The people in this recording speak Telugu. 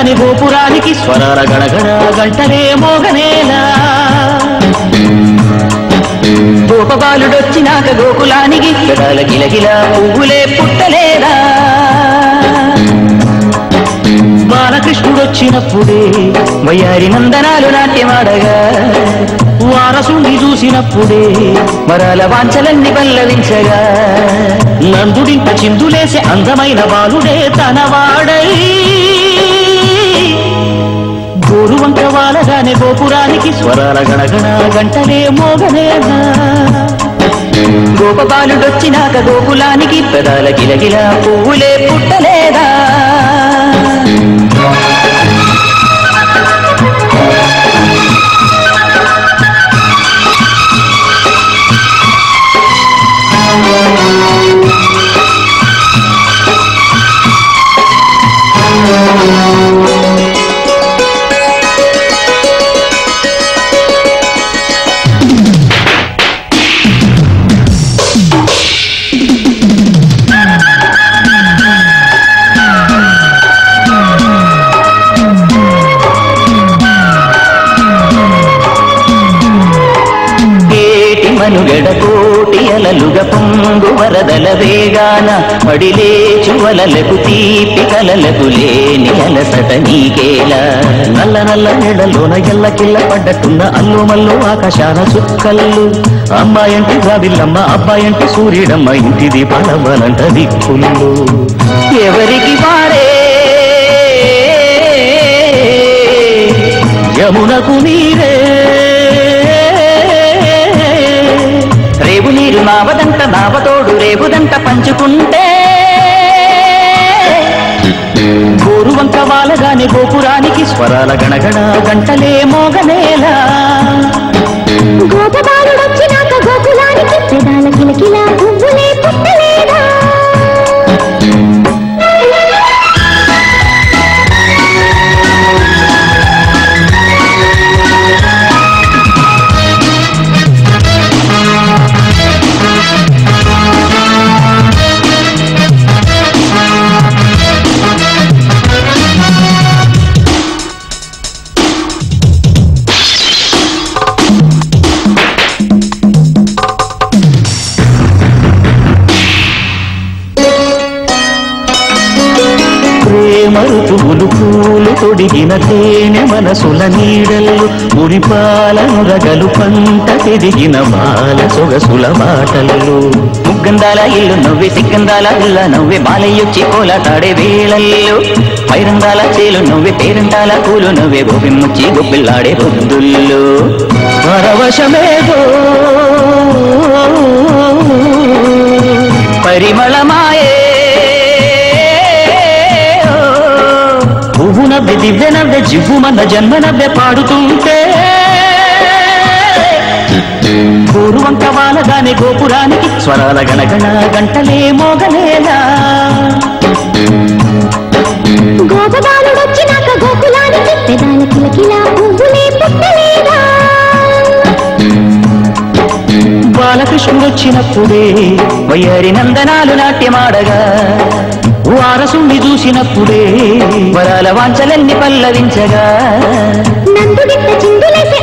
వాలగాని గోపురానికి స్వరాల గణగణ గంటలే మోగనేలా గోపబాలుడొచ్చినాక గోకులానికి గడాల గిలగిల పువ్వులే పుట్టలేదా బాలకృష్ణుడొచ్చినప్పుడే వయ్యారి నందనాలు నాట్యమాడగా వారసుని చూసినప్పుడే వరాల వాంఛలన్నీ పల్లవించగా నందుడింట చిందులేసే అందమైన బాలుడే తనవాడై గోరువంక వాలగానే గోపురానికి స్వరాల గణగణ గంటలే మోగనేదా గోపబాలుడొచ్చినాక గోకులానికి పెదాల గిలగిల పువ్వులే పుట్టలేదా మనుగడ కోటి అలలుగ పొంగు వరదల వేగాన పడిలేచు వలలకు తీపి కలలకు లేని అలసట నీకేలా నల్ల నల్ల నెడలోన ఎల్లకిల్ల పడ్డట్టున్న అల్లు మల్లు ఆకాశాన చుక్కల్లు అమ్మాయంటి జాబిల్లమ్మ అబ్బాయంటి సూర్యుడమ్మ ఇంటి దీపాలవ్వాలంట దిక్కులు ఎవరికి వారే యమునకు నీరే రేవు నీరు నావదంట నావతోడు రేవుదంట పంచుకుంటే గోరువంక వాలగాని గోపురానికి స్వరాల గణగణ గంటలే మోగనేలా గోపబాలుడొచ్చినాక గోకులానికి పెదాల కిలకిల పువ్వులే పుట్టలేదా మరుతువులు పూలు తొడిగిన తేనె మనసుల నీడల్లు మురిపాలను రగలు పంట తిరిగిన బాల సొగసుల మాటలు ముగ్గందాల ఇల్లు నవ్వే సిగ్గందాల ఇల్ల నవ్వే బాలయ్యొచ్చి కోలాటాడే వేళల్లో పైరందాల చేలు నవ్వే పేరంటాల పూలు నవ్వే గోపిమ్మొచ్చి గొప్పిల్లాడే పొద్దుల్లో పరవశమేదో పరిమళమాయే పువ్వు నవ్వె దివ్య నవ్వె జివ్వుమన్న జన్మ నవ్వె పాడుతుంటే గోరువంక వాలగానే గోపురానికి స్వరాల గణగణ గంటలే మోగలేలా గోపబాలుడొచ్చినాక గోకులానికి పెదాల కిలకిల పువ్వులే పుట్టలేదా బాలకృష్ణుడొచ్చినప్పుడే వయ్యారి నందనాలు నాట్యమాడగా వారసుని చూసినప్పుడే వరాల వాంఛలన్నీ పల్లవించగా నందుడింట చిందులేసే